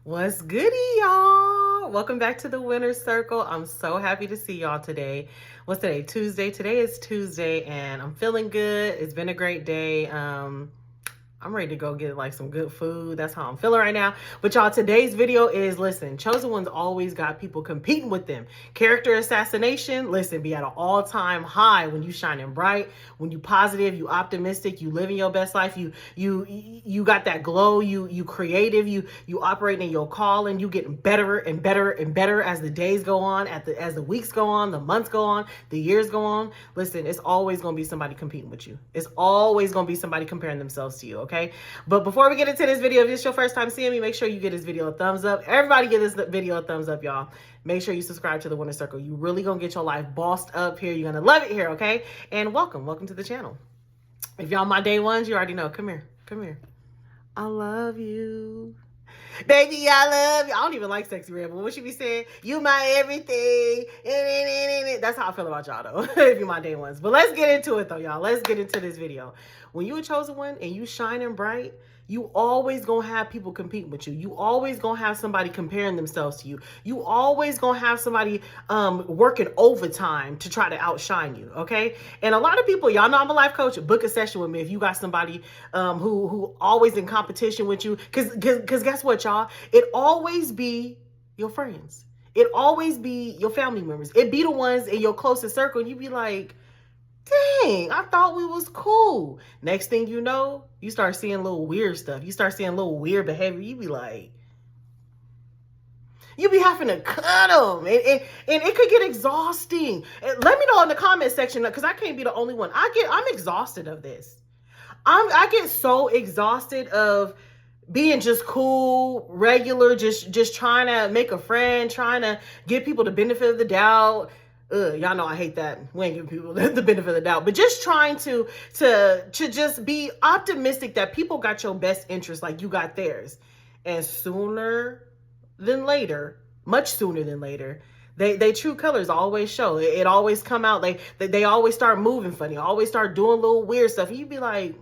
What's goody, y'all? Welcome back to the Winner's Circle. I'm so happy to see y'all today. What's today? Tuesday. Today is Tuesday, and I'm feeling good. It's been a great day. I'm ready to go get like some good food. That's how I'm feeling right now. But y'all, today's video is, listen, Chosen Ones always got people competing with them. Character assassination, listen, be at an all-time high when you shining bright, when you positive, you optimistic, you living your best life, you got that glow, you creative, you operating in your calling, you getting better and better and better as the days go on, as the weeks go on, the months go on, the years go on. Listen, it's always gonna be somebody competing with you. It's always gonna be somebody comparing themselves to you. Okay, but before we get into this video, if it's your first time seeing me, make sure you give this video a thumbs up. Everybody give this video a thumbs up, y'all. Make sure you subscribe to the Winner Circle. You really gonna get your life bossed up here. You're gonna love it here, okay? And welcome to the channel. If y'all my day ones, you already know. Come here. I love you. Baby, I love you. I don't even like Sexy Red, but what she be saying, you my everything. That's how I feel about y'all, though, if you my day ones. But let's get into it, though, y'all. Let's get into this video. When you a chosen one and you shining bright, you always gonna have people competing with you. You always gonna have somebody comparing themselves to you. You always gonna have somebody working overtime to try to outshine you, okay? And a lot of people, y'all know I'm a life coach, book a session with me if you got somebody who always in competition with you. Cause guess what, y'all? It always be your friends. It always be your family members. It be the ones in your closest circle, and you be like, dang, I thought we was cool. Next thing you know, you start seeing little weird stuff. You start seeing little weird behavior. You be like, you be having to cut them. And it could get exhausting. And let me know in the comment section, because I can't be the only one. I'm exhausted of this. I get so exhausted of being just cool, regular, just trying to make a friend, trying to give people the benefit of the doubt. Y'all know I hate that. We ain't giving people the benefit of the doubt, but just trying to just be optimistic that people got your best interest like you got theirs. And sooner than later, much sooner than later, they true colors always show. It always come out. They always start moving funny, always start doing little weird stuff. And you be like,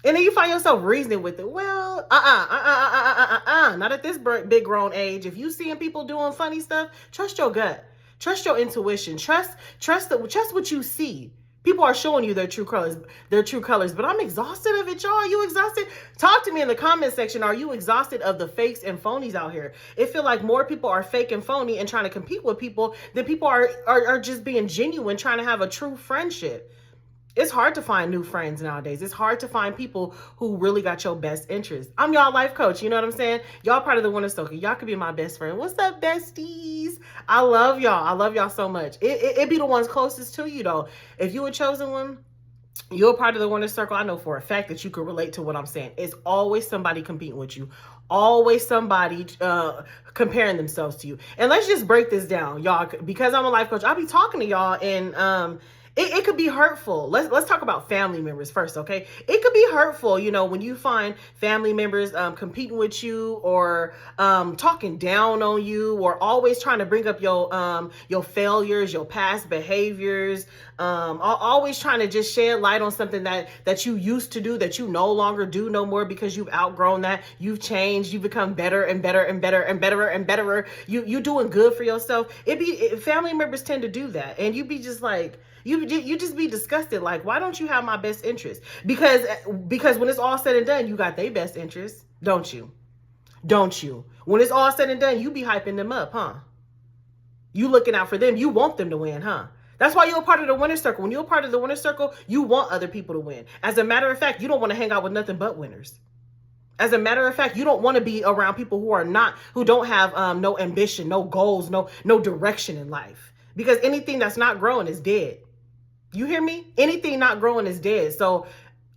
and then you find yourself reasoning with it. Well, not at this big grown age. If you seeing people doing funny stuff, trust your gut. Trust your intuition. Trust what you see. People are showing you their true colors, but I'm exhausted of it, y'all. Are you exhausted? Talk to me in the comment section. Are you exhausted of the fakes and phonies out here? It feel like more people are fake and phony and trying to compete with people than people are just being genuine, trying to have a true friendship. It's hard to find new friends nowadays. It's hard to find people who really got your best interest. I'm y'all life coach. You know what I'm saying? Y'all part of the Winner Circle. Y'all could be my best friend. What's up, besties? I love y'all. I love y'all so much. It be the ones closest to you, though. If you a chosen one, you're a part of the Winner Circle. I know for a fact that you can relate to what I'm saying. It's always somebody competing with you. Always somebody comparing themselves to you. And let's just break this down, y'all. Because I'm a life coach, I'll be talking to y'all and it could be hurtful. Let's talk about family members first, okay? It could be hurtful, when you find family members competing with you or talking down on you or always trying to bring up your failures, your past behaviors, always trying to just shed light on something that you used to do that you no longer do no more because you've outgrown that. You've changed. You've become better and better and better and better and betterer. You doing good for yourself. Family members tend to do that, and you be just like. You just be disgusted. Like, why don't you have my best interest? Because when it's all said and done, you got their best interest, don't you? Don't you? When it's all said and done, you be hyping them up, huh? You looking out for them. You want them to win, huh? That's why you're a part of the Winner Circle. When you're a part of the Winner Circle, you want other people to win. As a matter of fact, you don't want to hang out with nothing but winners. As a matter of fact, you don't want to be around people who don't have no ambition, no goals, no direction in life. Because anything that's not growing is dead. You hear me? Anything not growing is dead. So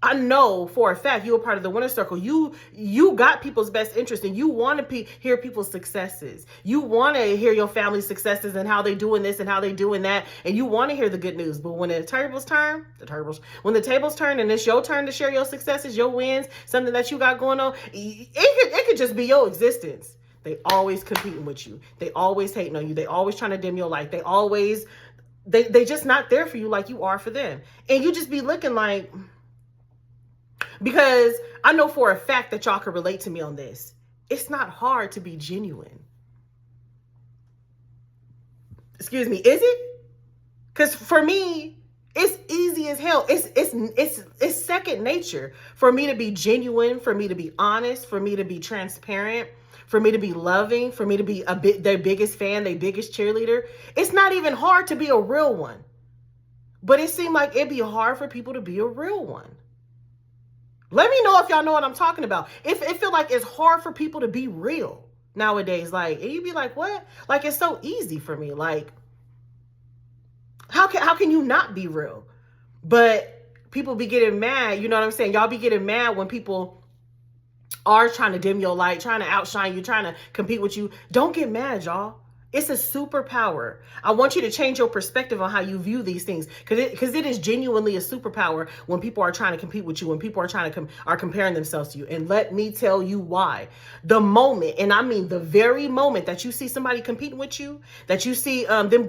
I know for a fact you're a part of the Winner Circle. You got people's best interest, and you want to hear people's successes. You want to hear your family's successes and how they doing this and how they doing that, and you want to hear the good news. But when the tables turn and it's your turn to share your successes, your wins, something that you got going on, it could just be your existence. They always competing with you. They always hating on you. They always trying to dim your light. They just not there for you like you are for them. And you just be looking like, because I know for a fact that y'all can relate to me on this. It's not hard to be genuine. Excuse me, is it? Because for me, it's easy as hell. It's second nature for me to be genuine, for me to be honest, for me to be transparent, for me to be loving, for me to be their biggest fan, their biggest cheerleader. It's not even hard to be a real one. But it seemed like it'd be hard for people to be a real one. Let me know if y'all know what I'm talking about. If it feel like it's hard for people to be real nowadays, like, and you'd be like, what? Like, it's so easy for me. Like, how can you not be real? But people be getting mad. You know what I'm saying? Y'all be getting mad when people are trying to dim your light, trying to outshine you, trying to compete with you. Don't get mad, y'all. It's a superpower. I want you to change your perspective on how you view these things, because it is genuinely a superpower when people are trying to compete with you, when people are trying to are comparing themselves to you. And let me tell you why. The moment, and I mean the very moment that you see somebody competing with you, that you see them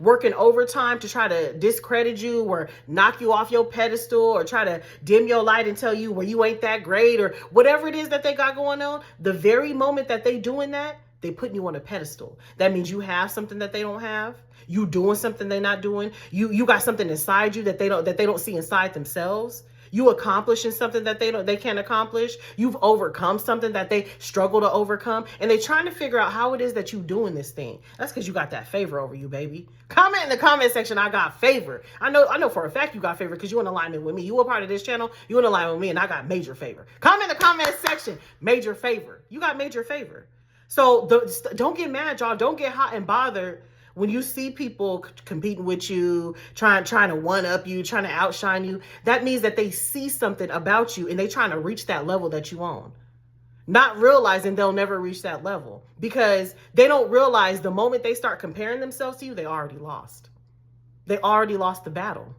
working overtime to try to discredit you or knock you off your pedestal or try to dim your light and tell you, well, you ain't that great or whatever it is that they got going on, the very moment that they doing that, they putting you on a pedestal. That means you have something that they don't have. You doing something they're not doing. You got something inside you that they don't see inside themselves. You accomplishing something that they can't accomplish. You've overcome something that they struggle to overcome. And they're trying to figure out how it is that you doing this thing. That's because you got that favor over you, baby. Comment in the comment section, I got favor. I know for a fact you got favor because you in alignment with me. You a part of this channel, you in alignment with me, and I got major favor. Comment in the comment section, major favor. You got major favor. So don't get mad, y'all. Don't get hot and bothered when you see people competing with you, trying to one up you, trying to outshine you. That means that they see something about you and they trying to reach that level that you own. Not realizing they'll never reach that level because they don't realize the moment they start comparing themselves to you, they already lost. They already lost the battle.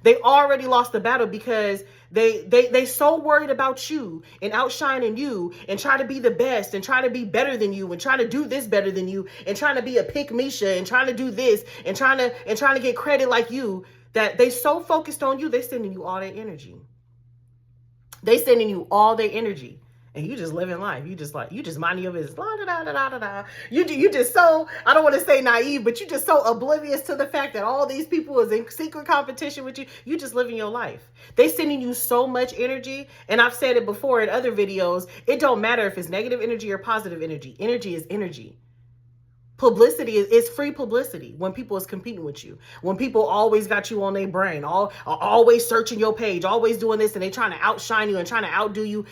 They already lost the battle because they so worried about you and outshining you and try to be the best and try to be better than you and trying to do this better than you and trying to be a pick Misha and trying to do this and trying to get credit like you, that they so focused on you, they sending you all their energy. They sending you all their energy. And you just living life. You just minding your business. La, da, da, da, da, da. You just so, I don't want to say naive, but you just so oblivious to the fact that all these people is in secret competition with you. You just living your life. They sending you so much energy. And I've said it before in other videos. It don't matter if it's negative energy or positive energy. Energy is energy. Publicity is free publicity when people is competing with you. When people always got you on their brain, always searching your page, always doing this, and they trying to outshine you and trying to outdo you.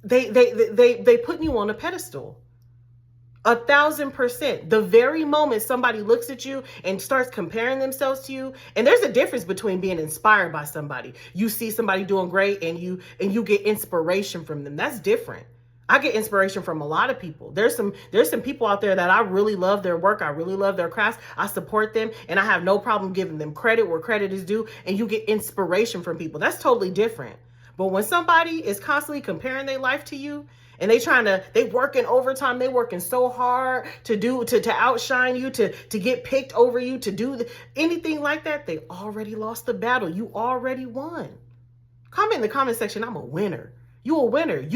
They putting you on a pedestal. 1,000%. The very moment somebody looks at you and starts comparing themselves to you, and there's a difference between being inspired by somebody. You see somebody doing great and you get inspiration from them. That's different. I get inspiration from a lot of people. There's some people out there that I really love their work. I really love their crafts. I support them and I have no problem giving them credit where credit is due, and you get inspiration from people. That's totally different. But when somebody is constantly comparing their life to you and they working overtime, they working so hard to outshine you, to get picked over you, to do anything like that, they already lost the battle. You already won. Comment in the comment section, I'm a winner. You a winner.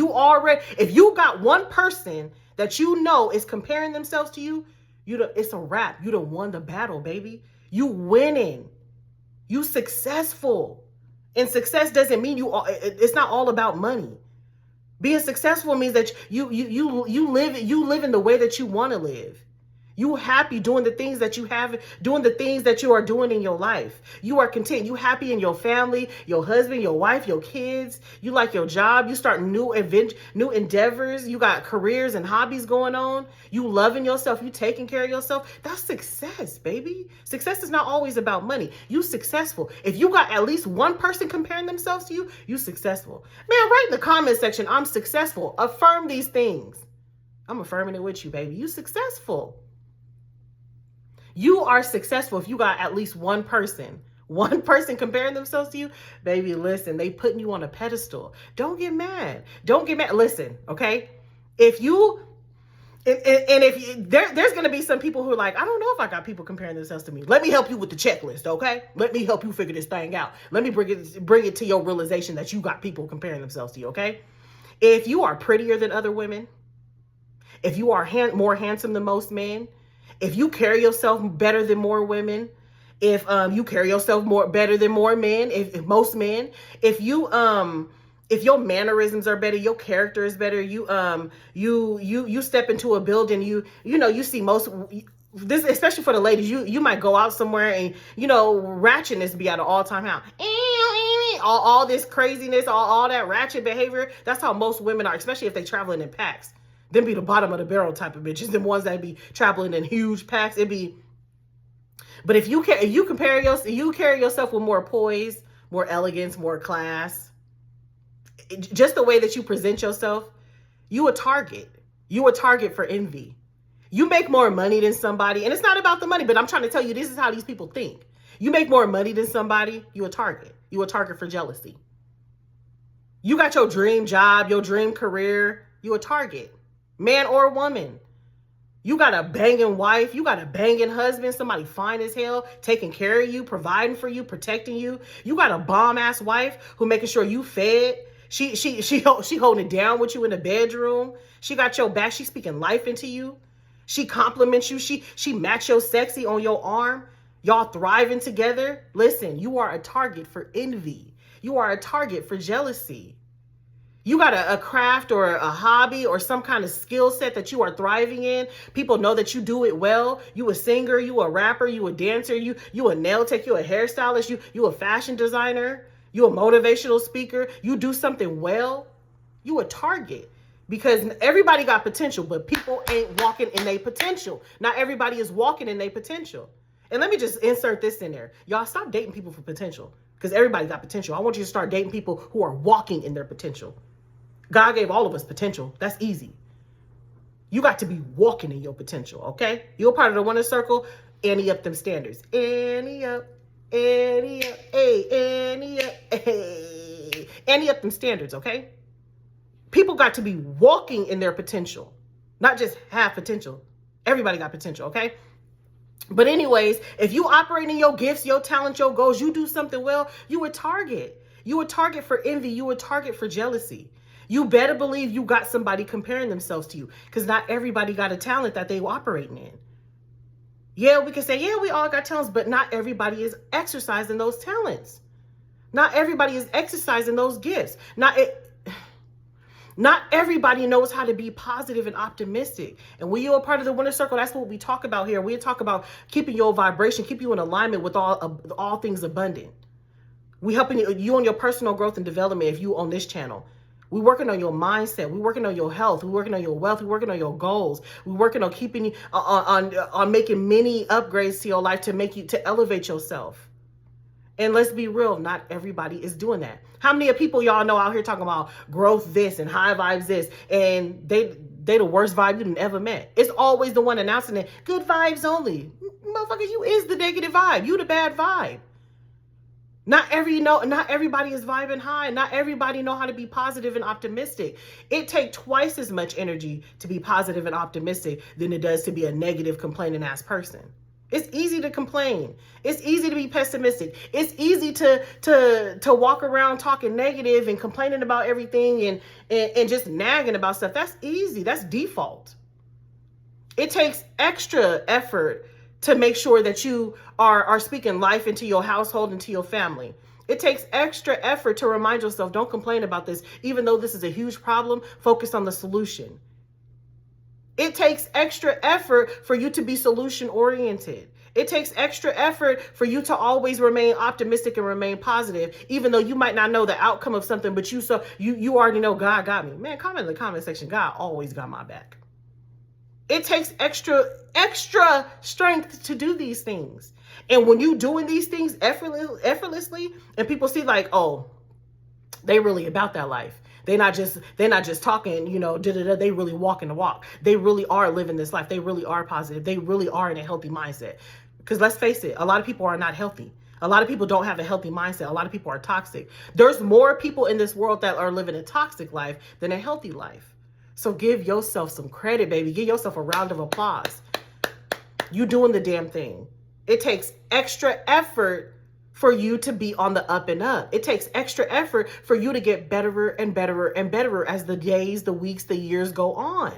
If you got one person that you know is comparing themselves to you, it's a wrap. You done won the battle, baby. You winning. You successful. And success doesn't mean it's not all about money. Being successful means that you live in the way that you want to live. You happy doing the things that you have, doing the things that you are doing in your life. You are content. You happy in your family, your husband, your wife, your kids. You like your job. You start new endeavors. You got careers and hobbies going on. You loving yourself. You taking care of yourself. That's success, baby. Success is not always about money. You successful. If you got at least one person comparing themselves to you, you successful. Man, write in the comment section, I'm successful. Affirm these things. I'm affirming it with you, baby. You successful. You are successful if you got at least one person comparing themselves to you. Baby, listen, they putting you on a pedestal. Don't get mad. Don't get mad. Listen, okay? There's going to be some people who are like, I don't know if I got people comparing themselves to me. Let me help you with the checklist, okay? Let me help you figure this thing out. Let me bring it to your realization that you got people comparing themselves to you, okay? If you are prettier than other women, if you are more handsome than most men, if you carry yourself better than more women, if you carry yourself more better than more men, if most men, if your mannerisms are better, your character is better, you step into a building, you see most this, especially for the ladies, you might go out somewhere and ratchetness be at an all-time high. All this craziness, all that ratchet behavior. That's how most women are, especially if they traveling in packs. Them be the bottom of the barrel type of bitches, them ones that be traveling in huge packs. But if you carry yourself with more poise, more elegance, more class, just the way that you present yourself, you a target. You a target for envy. You make more money than somebody, and it's not about the money, but I'm trying to tell you, this is how these people think. You make more money than somebody, you a target. You a target for jealousy. You got your dream job, your dream career, you a target. Man or woman. You got a banging wife, you got a banging husband, somebody fine as hell, taking care of you, providing for you, protecting you. You got a bomb-ass wife who making sure you fed. She holding it down with you in the bedroom. She got your back, she speaking life into you. She compliments you, she match your sexy on your arm. Y'all thriving together. Listen, you are a target for envy. You are a target for jealousy. You got a craft or a hobby or some kind of skill set that you are thriving in. People know that you do it well. You a singer, you a rapper, you a dancer, you a nail tech, you a hairstylist, you a fashion designer, you a motivational speaker. You do something well, you a target. Because everybody got potential, but people ain't walking in their potential. Not everybody is walking in their potential. And let me just insert this in there. Y'all stop dating people for potential, because everybody got potential. I want you to start dating people who are walking in their potential. God gave all of us potential. That's easy. You got to be walking in your potential, okay? You're part of the winner circle. Ante up them standards. Ante up, hey, ante up, hey. Ante up them standards, okay? People got to be walking in their potential, not just have potential. Everybody got potential, okay? But anyways, if you operate in your gifts, your talent, your goals, you do something well, you a target. You a target for envy. You a target for jealousy. You better believe you got somebody comparing themselves to you, because not everybody got a talent that they operating in. Yeah, we can say, yeah, we all got talents, but not everybody is exercising those talents. Not everybody is exercising those gifts. Not everybody knows how to be positive and optimistic. And when you're a part of the winner circle, that's what we talk about here. We talk about keeping your vibration, keep you in alignment with all things abundant. We helping you on your personal growth and development if you on this channel. We're working on your mindset. We're working on your health. We're working on your wealth. We're working on your goals. We're working on keeping you on making many upgrades to your life to elevate yourself. And let's be real, not everybody is doing that. How many of people y'all know out here talking about growth this and high vibes this, and they the worst vibe you've ever met? It's always the one announcing it. Good vibes only. Motherfucker, you is the negative vibe. You the bad vibe. Not everybody is vibing high. Not everybody know how to be positive and optimistic. It takes twice as much energy to be positive and optimistic than it does to be a negative, complaining ass person. It's easy to complain. It's easy to be pessimistic. It's easy to walk around talking negative and complaining about everything and just nagging about stuff. That's easy. That's default. It takes extra effort to make sure that you are speaking life into your household, into your family. It takes extra effort to remind yourself, don't complain about this. Even though this is a huge problem, focus on the solution. It takes extra effort for you to be solution oriented. It takes extra effort for you to always remain optimistic and remain positive, even though you might not know the outcome of something, but you already know God got me. Man, comment in the comment section. God always got my back. It takes extra strength to do these things. And when you doing these things effortlessly, and people see like, oh, they really about that life. They're not just talking, they really walking the walk. They really are living this life. They really are positive. They really are in a healthy mindset. Because let's face it, a lot of people are not healthy. A lot of people don't have a healthy mindset. A lot of people are toxic. There's more people in this world that are living a toxic life than a healthy life. So give yourself some credit, baby. Give yourself a round of applause. You doing the damn thing. It takes extra effort for you to be on the up and up. It takes extra effort for you to get better and better and better as the days, the weeks, the years go on.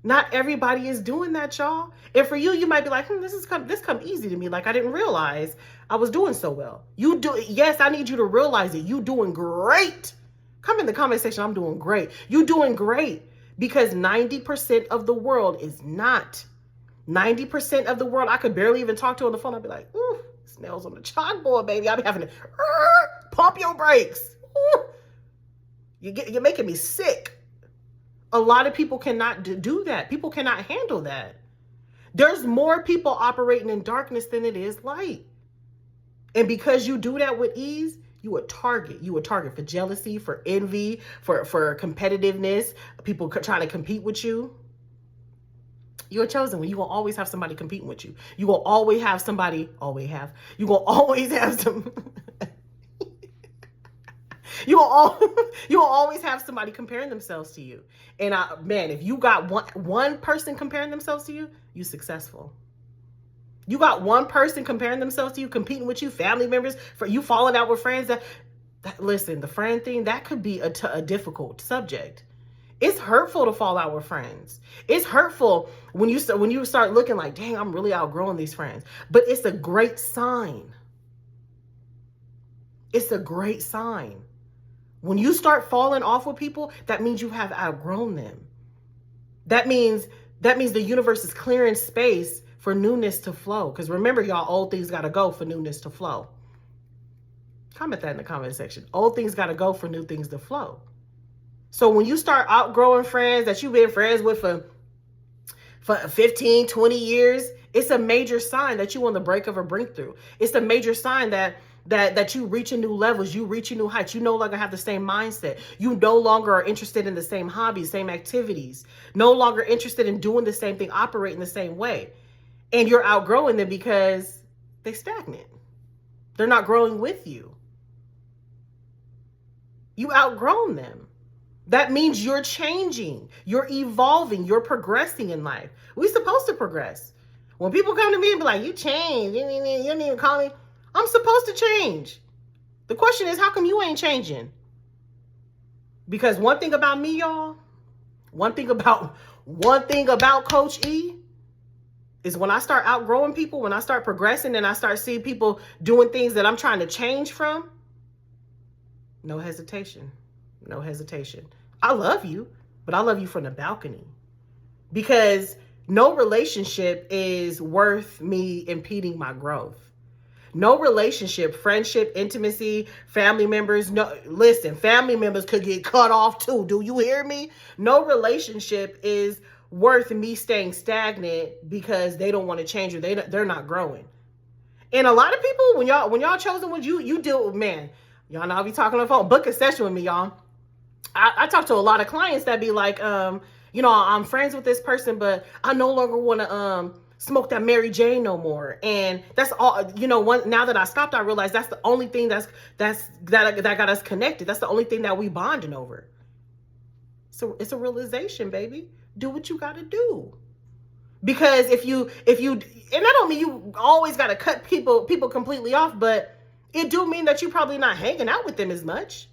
Not everybody is doing that, y'all. And for you, you might be like, this come easy to me. Like, I didn't realize I was doing so well. You do. Yes, I need you to realize it. You doing great. Come in the comment section. I'm doing great. You doing great, because 90% of the world is not. 90% of the world, I could barely even talk to on the phone. I'd be like, ooh, snails on the chalkboard, baby. I'd be having to pump your brakes. Ooh. You're making me sick. A lot of people cannot do that. People cannot handle that. There's more people operating in darkness than it is light. And because you do that with ease, you a target. You a target for jealousy, for envy, for competitiveness, people trying to compete with you. You're a chosen one. You're going to always have somebody competing with you. You're going to always have somebody, you're going to always have some... You'll always have somebody comparing themselves to you. And man, if you got one person comparing themselves to you, you successful. You got one person comparing themselves to you, competing with you, family members, for you falling out with friends. That listen, the friend thing, that could be a difficult subject. It's hurtful to fall out with friends. It's hurtful when you start looking like, dang, I'm really outgrowing these friends. But it's a great sign. It's a great sign. When you start falling off with people, that means you have outgrown them. That means the universe is clearing space for newness to flow. Because remember, y'all, old things got to go for newness to flow. Comment that in the comment section. Old things got to go for new things to flow. So when you start outgrowing friends that you've been friends with for 15, 20 years, it's a major sign that you on the brink of a breakthrough. It's a major sign that you reaching new levels, you reaching new heights. You no longer have the same mindset. You no longer are interested in the same hobbies, same activities, no longer interested in doing the same thing, operating the same way. And you're outgrowing them because they're stagnant. They're not growing with you. You outgrown them. That means you're changing, you're evolving, you're progressing in life. We're supposed to progress. When people come to me and be like, you changed, you didn't even call me. I'm supposed to change. The question is, how come you ain't changing? Because one thing about me, y'all, one thing about Coach E is when I start outgrowing people, when I start progressing and I start seeing people doing things that I'm trying to change from, no hesitation. No hesitation. I love you, but I love you from the balcony. Because no relationship is worth me impeding my growth. No relationship, friendship, intimacy, family members. No, listen, family members could get cut off too. Do you hear me? No relationship is worth me staying stagnant because they don't want to change or they're not growing. And a lot of people, when y'all chosen ones, you deal with, man, y'all know I'll be talking on the phone. Book a session with me, y'all. I talk to a lot of clients that be like, I'm friends with this person, but I no longer want to smoke that Mary Jane no more. And that's all, now that I stopped, I realized that's the only thing that got us connected. That's the only thing that we bonding over. So it's a realization, baby. Do what you got to do. Because if you, and that don't mean you always got to cut people completely off, but it do mean that you're probably not hanging out with them as much.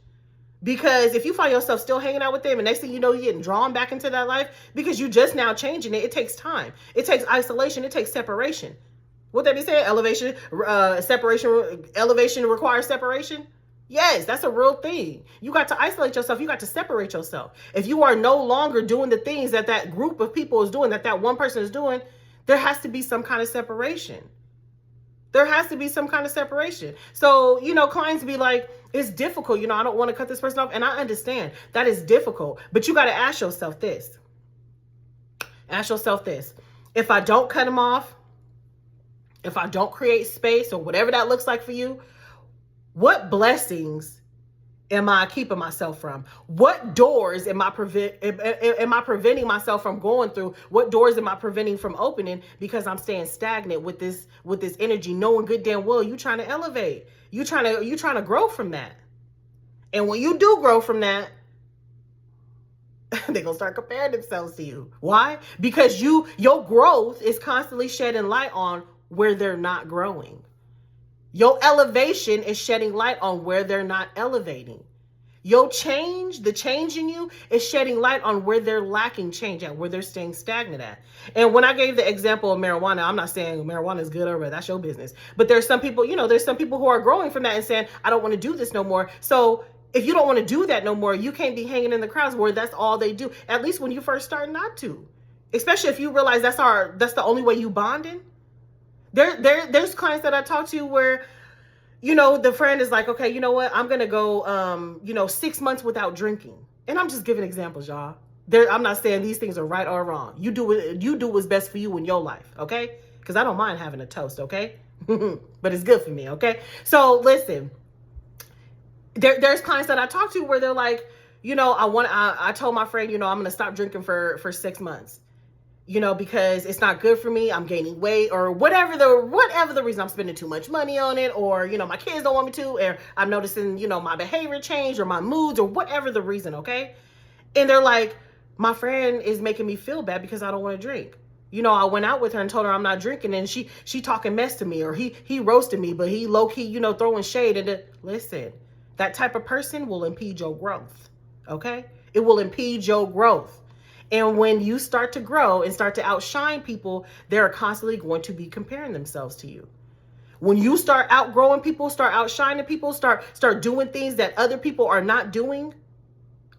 Because if you find yourself still hanging out with them and next thing you know, you're getting drawn back into that life because you just now changing it, it takes time. It takes isolation. It takes separation. What that be saying? Elevation requires separation. Yes, that's a real thing. You got to isolate yourself. You got to separate yourself. If you are no longer doing the things that group of people is doing, that one person is doing, there has to be some kind of separation. There has to be some kind of separation. So, clients be like, it's difficult. I don't want to cut this person off. And I understand that is difficult. But you got to ask yourself this. Ask yourself this. If I don't cut them off, if I don't create space or whatever that looks like for you, what blessings am I keeping myself from? What doors am I preventing myself from going through? What doors am I preventing from opening because I'm staying stagnant with this energy, knowing good damn well you trying to elevate. You trying to grow from that. And when you do grow from that, they're going to start comparing themselves to you. Why? Because your growth is constantly shedding light on where they're not growing. Your elevation is shedding light on where they're not elevating. Your change, the change in you, is shedding light on where they're lacking change at, where they're staying stagnant at. And when I gave the example of marijuana, I'm not saying marijuana is good or bad, that's your business. But there's some people, there's some people who are growing from that and saying, I don't want to do this no more. So if you don't want to do that no more, you can't be hanging in the crowds where that's all they do. At least when you first start not to. Especially if you realize that's the only way you bonding. There's clients that I talk to where the friend is like, okay, you know what? I'm going to go, 6 months without drinking. And I'm just giving examples, y'all. I'm not saying these things are right or wrong. You do what's best for you in your life, okay? Because I don't mind having a toast, okay? But it's good for me, okay? So listen, there's clients that I talk to where they're like, I told my friend, I'm going to stop drinking for 6 months. Because it's not good for me. I'm gaining weight or whatever the reason. I'm spending too much money on it, or, my kids don't want me to, or I'm noticing, my behavior change or my moods or whatever the reason. Okay. And they're like, my friend is making me feel bad because I don't want to drink. I went out with her and told her I'm not drinking, and she talking mess to me, or he roasted me, but he low key, throwing shade. And listen, that type of person will impede your growth. Okay. It will impede your growth. And when you start to grow and start to outshine people, they're constantly going to be comparing themselves to you. When you start outgrowing people, start outshining people, start doing things that other people are not doing,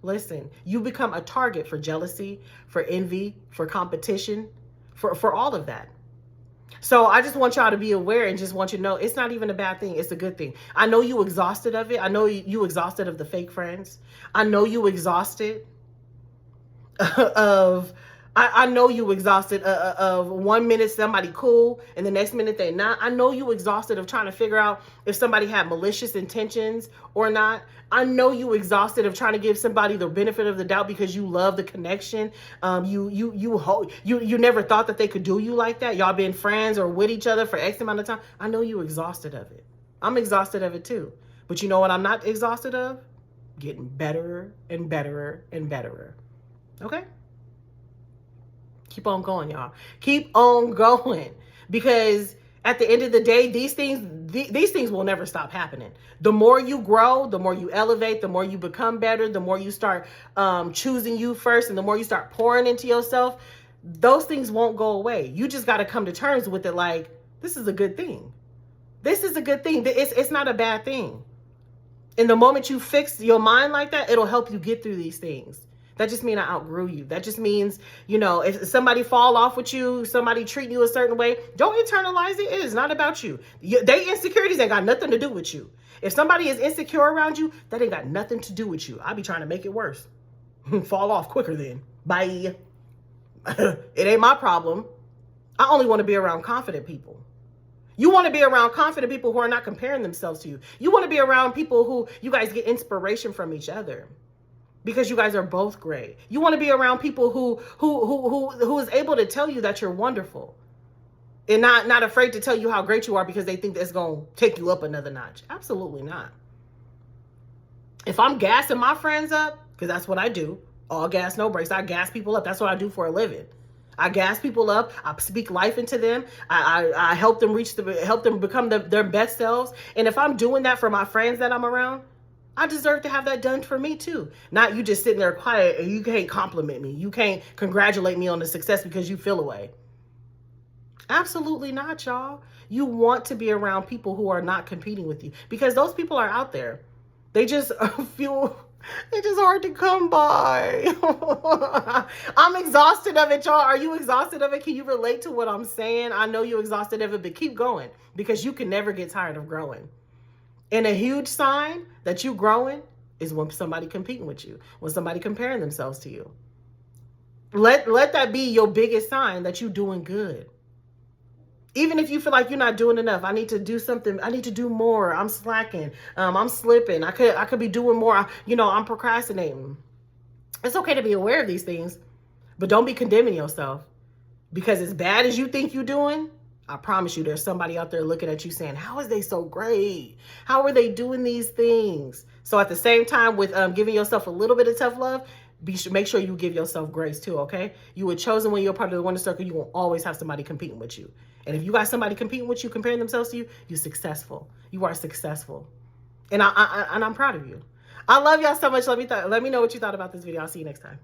listen, you become a target for jealousy, for envy, for competition, for all of that. So I just want y'all to be aware and just want you to know it's not even a bad thing. It's a good thing. I know you exhausted of it. I know you exhausted of the fake friends. I know you exhausted I know you exhausted of 1 minute somebody cool and the next minute they not. I know you exhausted of trying to figure out if somebody had malicious intentions or not. I know you exhausted of trying to give somebody the benefit of the doubt because you love the connection. You never thought that they could do you like that. Y'all been friends or with each other for X amount of time. I know you exhausted of it. I'm exhausted of it too. But you know what I'm not exhausted of? Getting better and better and better. Okay? Keep on going, y'all. Keep on going. Because at the end of the day, these things will never stop happening. The more you grow, the more you elevate, the more you become better, the more you start choosing you first, and the more you start pouring into yourself, those things won't go away. You just got to come to terms with it like, this is a good thing. This is a good thing. It's not a bad thing. And the moment you fix your mind like that, it'll help you get through these things. That just means I outgrew you. That just means, if somebody fall off with you, somebody treat you a certain way, don't internalize it. It is not about you. They insecurities ain't got nothing to do with you. If somebody is insecure around you, that ain't got nothing to do with you. I be trying to make it worse. Fall off quicker then. Bye. It ain't my problem. I only want to be around confident people. You want to be around confident people who are not comparing themselves to you. You want to be around people who you guys get inspiration from each other. Because you guys are both great. You want to be around people who is able to tell you that you're wonderful. And not afraid to tell you how great you are because they think that's going to take you up another notch. Absolutely not. If I'm gassing my friends up, because that's what I do. All gas, no brakes. I gas people up. That's what I do for a living. I gas people up. I speak life into them. I help them help them become their best selves. And if I'm doing that for my friends that I'm around, I deserve to have that done for me too. Not you just sitting there quiet and you can't compliment me. You can't congratulate me on the success because you feel away. Absolutely not, y'all. You want to be around people who are not competing with you because those people are out there. They just they're just hard to come by. I'm exhausted of it, y'all. Are you exhausted of it? Can you relate to what I'm saying? I know you're exhausted of it, but keep going because you can never get tired of growing. And a huge sign that you growing is when somebody competing with you, when somebody comparing themselves to you. Let that be your biggest sign that you're doing good. Even if you feel like you're not doing enough, I need to do something. I need to do more. I'm slacking. I'm slipping. I could be doing more. I'm procrastinating. It's okay to be aware of these things, but don't be condemning yourself because as bad as you think you're doing, I promise you there's somebody out there looking at you saying, how is they so great? How are they doing these things? So at the same time with giving yourself a little bit of tough love, Make sure you give yourself grace too, okay? You were chosen when you're part of the winner circle. You will always have somebody competing with you. And if you got somebody competing with you, comparing themselves to you, you're successful. You are successful. And I'm proud of you. I love y'all so much. Let me know what you thought about this video. I'll see you next time.